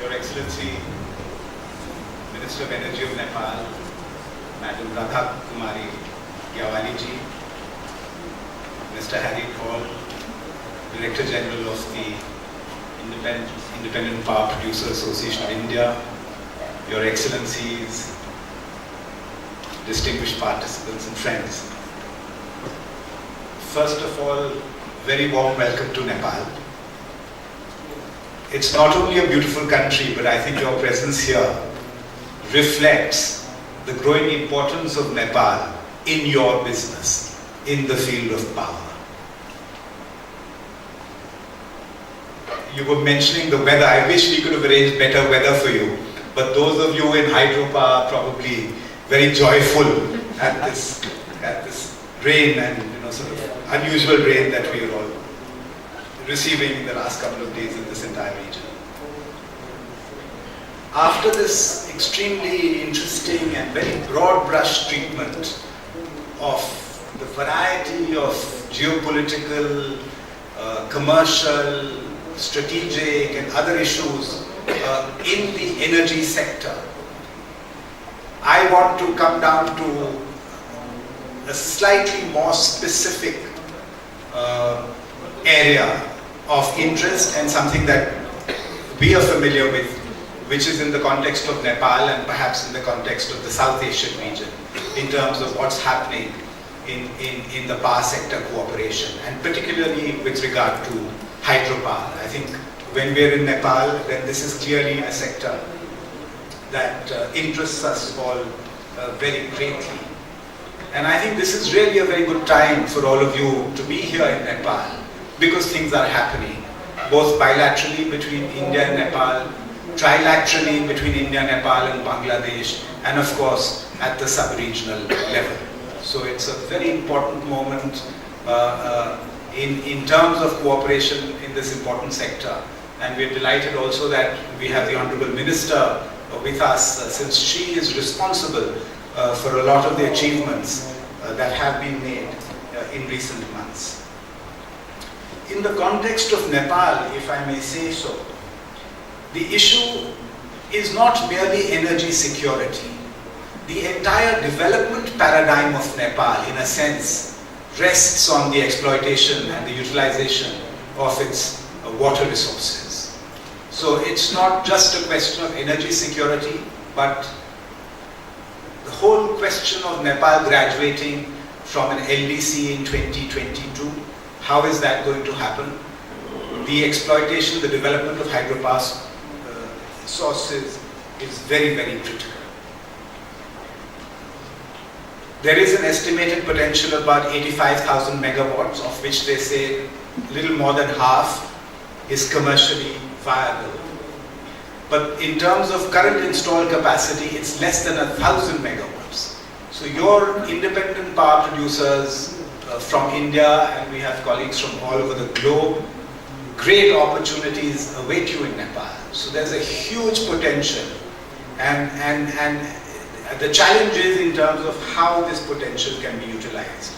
Your Excellency, Minister of Energy of Nepal, Madam Radha Kumari Gyawali ji, Mr. Harry Paul, Director General of the Independent Power Producer Association of India, Your Excellencies, distinguished participants and friends. First of all, very warm welcome to Nepal. It's not only a beautiful country, but I think your presence here reflects the growing importance of Nepal in your business, in the field of power. You were mentioning the weather. I wish we could have arranged better weather for you, but those of you in hydropower are probably very joyful at this rain and sort of unusual rain that we are all receiving in the last couple of days in this entire region. After this extremely interesting and very broad brush treatment of the variety of geopolitical, commercial, strategic and other issues in the energy sector, I want to come down to a slightly more specific area of interest and something that we are familiar with, which is in the context of Nepal and perhaps in the context of the South Asian region, in terms of what's happening in the power sector cooperation, and particularly with regard to hydropower. I think when we're in Nepal, then this is clearly a sector that interests us all very greatly. And I think this is really a very good time for all of you to be here in Nepal, because things are happening, both bilaterally between India and Nepal, trilaterally between India, Nepal and Bangladesh, and of course at the sub-regional level. So it's a very important moment in terms of cooperation in this important sector. And we're delighted also that we have the Honorable Minister with us, since she is responsible for a lot of the achievements that have been made in recent months. In the context of Nepal, if I may say so, the issue is not merely energy security. The entire development paradigm of Nepal, in a sense, rests on the exploitation and the utilization of its water resources. So it's not just a question of energy security, but the whole question of Nepal graduating from an LDC in 2022, how is that going to happen? The exploitation, the development of hydropower sources is very, very critical. There is an estimated potential of about 85,000 megawatts, of which they say little more than half is commercially viable. But in terms of current installed capacity, it's less than 1,000 megawatts. So your independent power producers from India, and we have colleagues from all over the globe, great opportunities await you in Nepal. So there's a huge potential, and the challenge is in terms of how this potential can be utilized.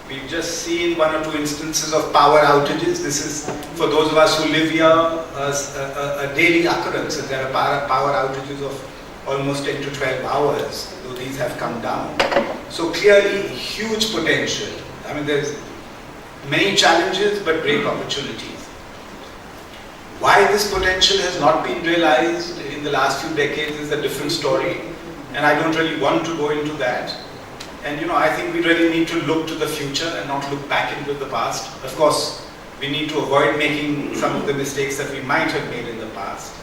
We've just seen one or two instances of power outages. This is, for those of us who live here, a daily occurrence. There are power outages of almost 10 to 12 hours, though these have come down. So clearly, huge potential. I mean, there's many challenges, but great opportunities. Why this potential has not been realized in the last few decades is a different story, and I don't really want to go into that. And I think we really need to look to the future and not look back into the past. Of course, we need to avoid making some of the mistakes that we might have made in the past.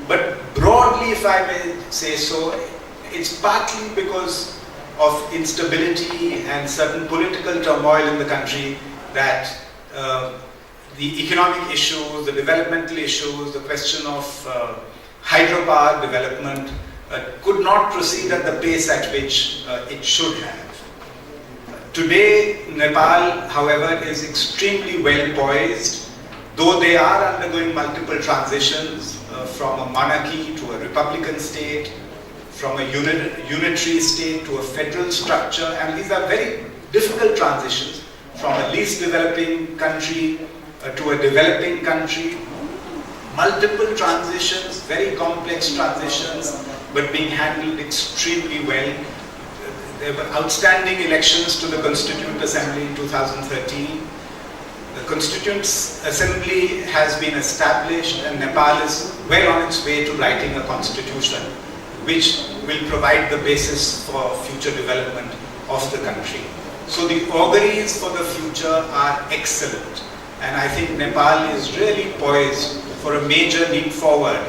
But broadly, if I may say so, it's partly because of instability and certain political turmoil in the country that the economic issues, the developmental issues, the question of hydropower development could not proceed at the pace at which it should have. Today, Nepal, however, is extremely well poised, though they are undergoing multiple transitions from a monarchy to a republican state, from a unitary state to a federal structure, and these are very difficult transitions from a least developing country to a developing country. multiple transitions, very complex transitions, but being handled extremely well. There were outstanding elections to the Constituent Assembly in 2013. The Constituent Assembly has been established and Nepal is well on its way to writing a constitution which will provide the basis for future development of the country. So the auguries for the future are excellent, and I think Nepal is really poised for a major leap forward,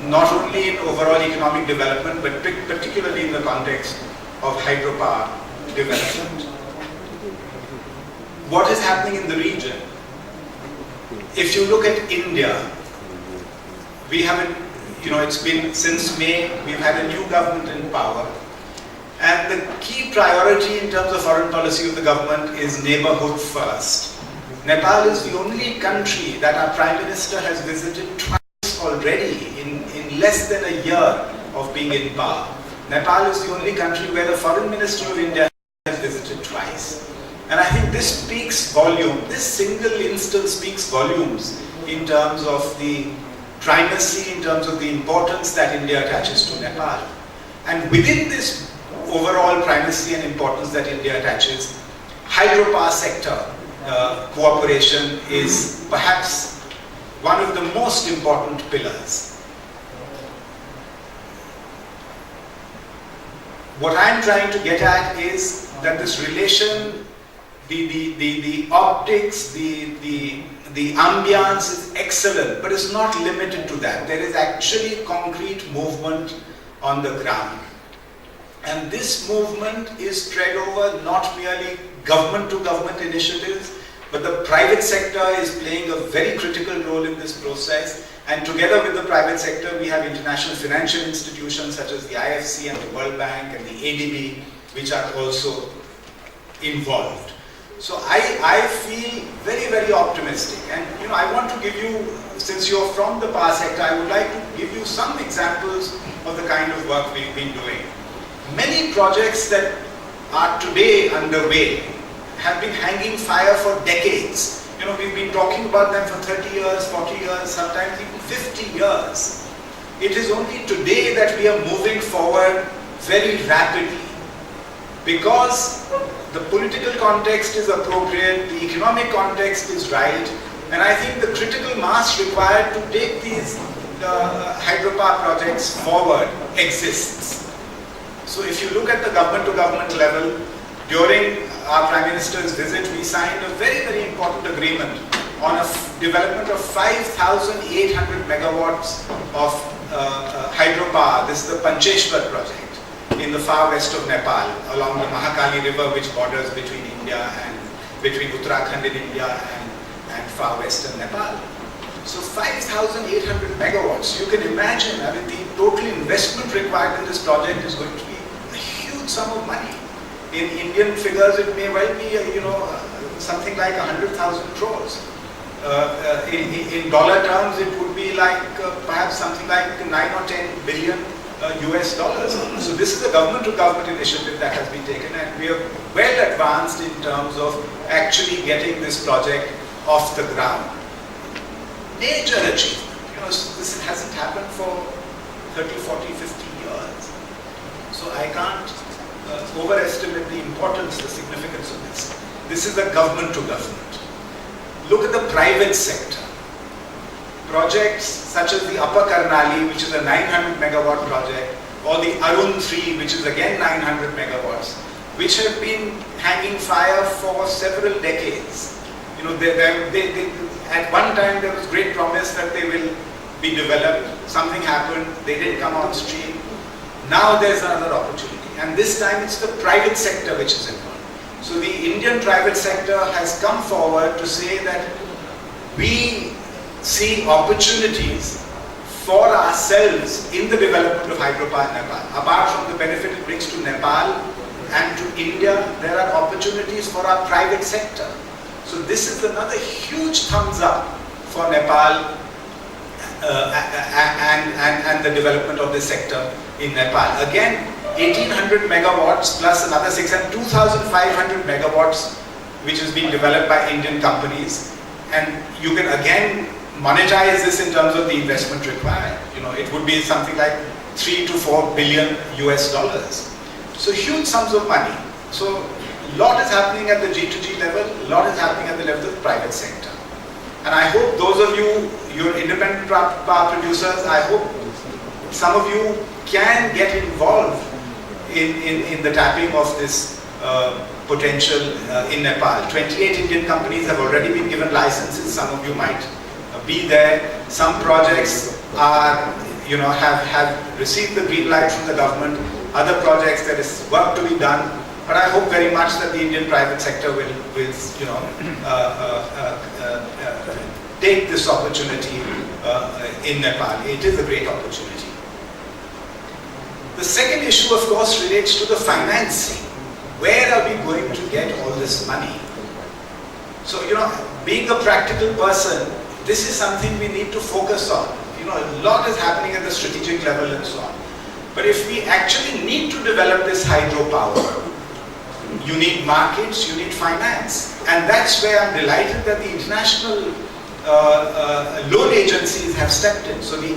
not only in overall economic development but particularly in the context of hydropower development. What is happening in the region? If you look at India, we haven't, it's been since May, we've had a new government in power. And the key priority in terms of foreign policy of the government is neighborhood first. Nepal is the only country that our Prime Minister has visited twice already in less than a year of being in power. Nepal is the only country where the Foreign Minister of India has visited twice. And I think this speaks volume, this single instance speaks volumes in terms of the primacy, in terms of the importance that India attaches to Nepal. And within this overall primacy and importance that India attaches, hydropower sector cooperation is perhaps one of the most important pillars. What I'm trying to get at is that this relation, the optics, the ambience is excellent, but it's not limited to that. There is actually concrete movement on the ground. And this movement is spread over not merely government-to-government initiatives, but the private sector is playing a very critical role in this process. And together with the private sector, we have international financial institutions such as the IFC and the World Bank and the ADB, which are also involved. So I feel very, very optimistic. And I want to give you, since you're from the power sector, I would like to give you some examples of the kind of work we've been doing. Many projects that are today underway have been hanging fire for decades. We've been talking about them for 30 years, 40 years, sometimes even 50 years. It is only today that we are moving forward very rapidly because the political context is appropriate, the economic context is right, and I think the critical mass required to take these hydropower projects forward exists. So if you look at the government-to-government level, during our Prime Minister's visit, we signed a very, very important agreement on a development of 5,800 megawatts of hydropower. This is the Pancheshwar project in the far west of Nepal, along the Mahakali River, which borders between India and between Uttarakhand in India and far western Nepal. So 5,800 megawatts. You can imagine, the total investment required in this project is going to be a huge sum of money. In Indian figures, it may well be, something like 100,000 crores. In dollar terms, it would be like perhaps something like 9 or 10 billion US dollars. So this is a government-to-government initiative that has been taken, and we are well advanced in terms of actually getting this project off the ground. Major achievement. This hasn't happened for 30, 40, 50 years. So I can't overestimate the importance, the significance of this. This is a government-to-government. Look at the private sector. Projects such as the Upper Karnali, which is a 900 megawatt project, or the Arun 3, which is again 900 megawatts, which have been hanging fire for several decades. At one time there was great promise that they will be developed. Something happened, they didn't come on stream. Now there's another opportunity. And this time it's the private sector which is involved. So the Indian private sector has come forward to say that we see opportunities for ourselves in the development of hydropower in Nepal. Apart from the benefit it brings to Nepal and to India, there are opportunities for our private sector. So this is another huge thumbs up for Nepal and the development of this sector in Nepal. Again, 1800 megawatts plus another 2,500 megawatts which is being developed by Indian companies. And you can again monetize this in terms of the investment required, it would be something like 3 to 4 billion US dollars. So huge sums of money. So a lot is happening at the G2G level, a lot is happening at the level of the private sector. And I hope those of you, you're independent power producers, I hope some of you can get involved in the tapping of this potential in Nepal. 28 Indian companies have already been given licenses. Some of you might be there. Some projects are, have received the green light from the government. Other projects, there is work to be done. But I hope very much that the Indian private sector will take this opportunity in Nepal. It is a great opportunity. The second issue, of course, relates to the financing. Where are we going to get all this money? So, being a practical person, this is something we need to focus on. A lot is happening at the strategic level and so on. But if we actually need to develop this hydropower, you need markets, you need finance. And that's where I'm delighted that the international loan agencies have stepped in. So the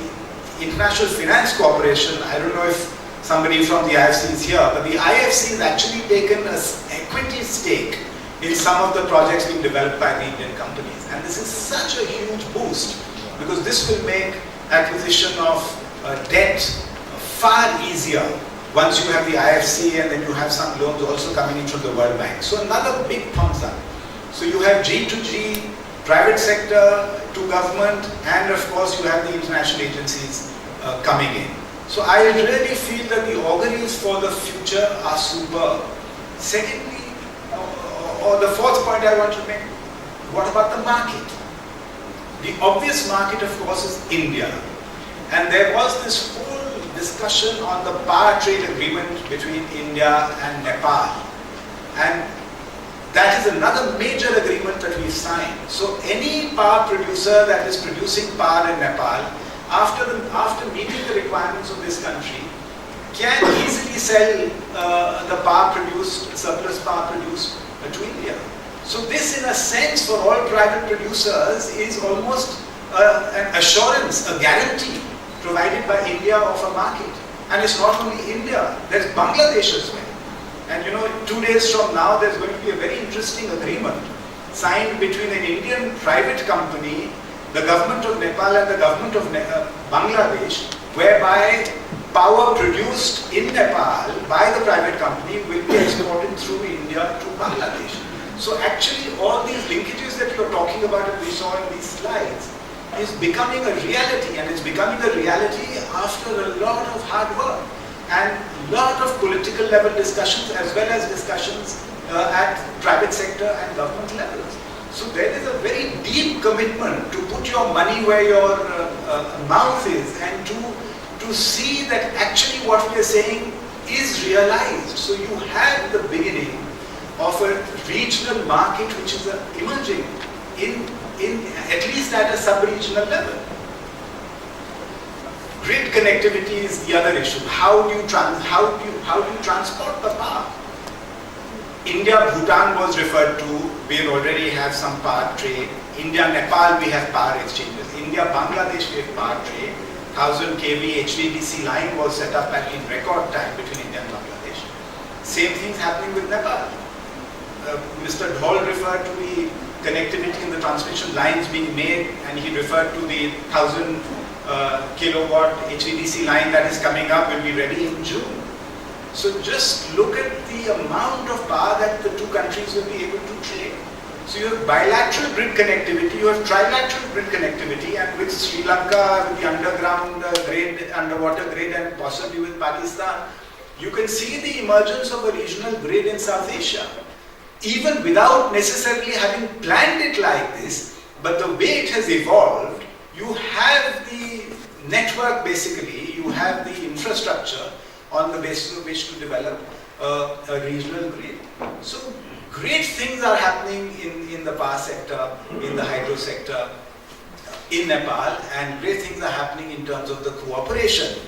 International Finance Corporation, I don't know if somebody from the IFC is here, but the IFC has actually taken an equity stake in some of the projects being developed by the Indian companies. And this is such a huge boost because this will make acquisition of debt far easier once you have the IFC and then you have some loans also coming in from the World Bank. So another big thumbs up. So you have G2G, private sector to government, and of course you have the international agencies coming in. So I really feel that the auguries for the future are superb. Secondly, or the fourth point I want to make, what about the market? The obvious market, of course, is India. And there was this whole discussion on the power trade agreement between India and Nepal. And that is another major agreement that we've signed. So any power producer that is producing power in Nepal, after meeting the requirements of this country, can easily sell the power produced, surplus power produced to India. So this, in a sense, for all private producers is almost an assurance, a guarantee provided by India of a market. And it's not only India, there's Bangladesh as well. And 2 days from now, there's going to be a very interesting agreement signed between an Indian private company, the government of Nepal and the government of Bangladesh, whereby power produced in Nepal by the private company will be exported through India to Bangladesh. So actually all these linkages that you're talking about and we saw in these slides is becoming a reality, and it's becoming a reality after a lot of hard work and a lot of political level discussions as well as discussions at private sector and government levels. So there is a very deep commitment to put your money where your mouth is and to see that actually what we are saying is realized. So you have the beginning of a regional market which is emerging in at least at a sub-regional level. Grid connectivity is the other issue. How do you transport the power? India, Bhutan was referred to. We already have some power trade. India, Nepal, we have power exchanges. India, Bangladesh, we have power trade. 1000 kV HVDC line was set up in record time between India and Bangladesh. Same things happening with Nepal. Mr. Dhol referred to the connectivity in the transmission lines being made, and he referred to the 1000 kilowatt HVDC line that is coming up, will be ready in June. So just look at the amount of power that the two countries will be able to trade. So you have bilateral grid connectivity, you have trilateral grid connectivity, and with Sri Lanka, with the underground grid, underwater grid, and possibly with Pakistan, you can see the emergence of a regional grid in South Asia. Even without necessarily having planned it like this, but the way it has evolved, you have the network basically, you have the infrastructure on the basis of which to develop a regional grid. So great things are happening in the power sector, in the hydro sector, in Nepal, and great things are happening in terms of the cooperation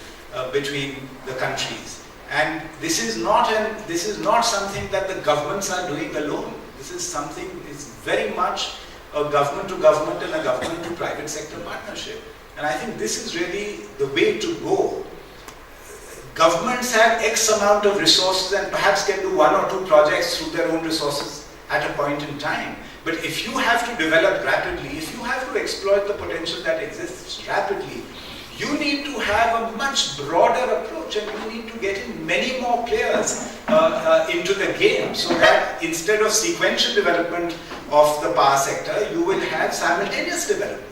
between the countries. And this is not something that the governments are doing alone. This is something is very much a government to government and a government to private sector partnership. And I think this is really the way to go. Governments have X amount of resources and perhaps can do one or two projects through their own resources at a point in time. But if you have to develop rapidly, if you have to exploit the potential that exists rapidly, you need to have a much broader approach, and you need to get in many more players into the game, so that instead of sequential development of the power sector, you will have simultaneous development.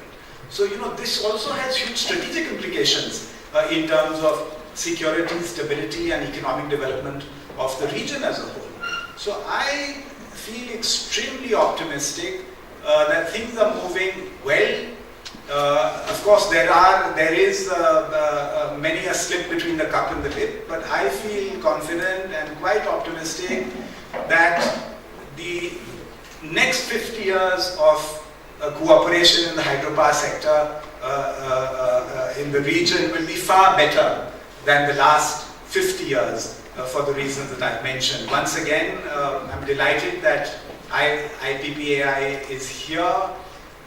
So, this also has huge strategic implications in terms of security, stability, and economic development of the region as a whole. So I feel extremely optimistic that things are moving well. Of course, there is many a slip between the cup and the lip, but I feel confident and quite optimistic that the next 50 years of cooperation in the hydropower sector in the region will be far better than the last 50 years for the reasons that I've mentioned. Once again, I'm delighted that IPPAI is here.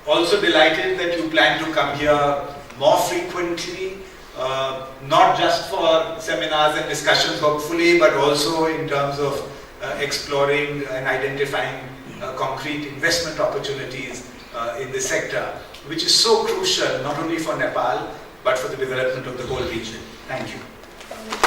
Also delighted that you plan to come here more frequently, not just for seminars and discussions hopefully, but also in terms of exploring and identifying concrete investment opportunities in the sector, which is so crucial not only for Nepal, but for the development of the whole region. Thank you.